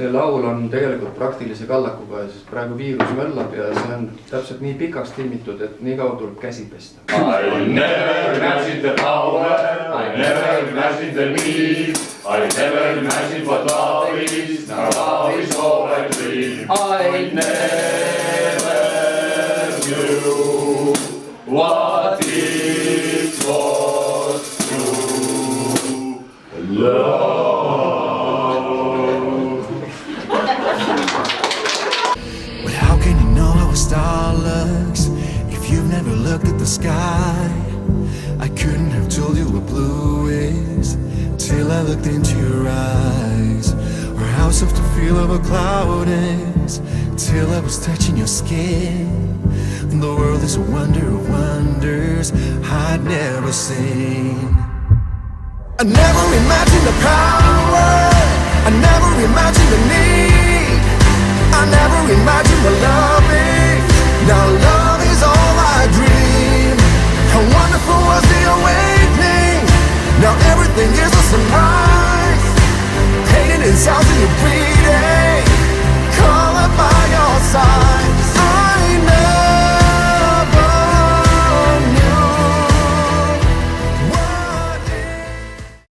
see laul on tegelikult praktilise kallakuga, sest praegu viirus möllab ja see on täpselt nii pikaks timmitud, et nii kaua tuleb käsi pesta. I never imagined the power, I never imagined the need, I never imagined what love is, now love is all I dream. I never knew what it was to love. But how can you know how a star looks if you've never looked at the sky? I couldn't have told you what blue is till I looked into your eyes, or how soft the feel of a cloud is till I was touching your skin. The world is a wonder of wonders I'd never seen. I never imagined the power, I never imagined the need.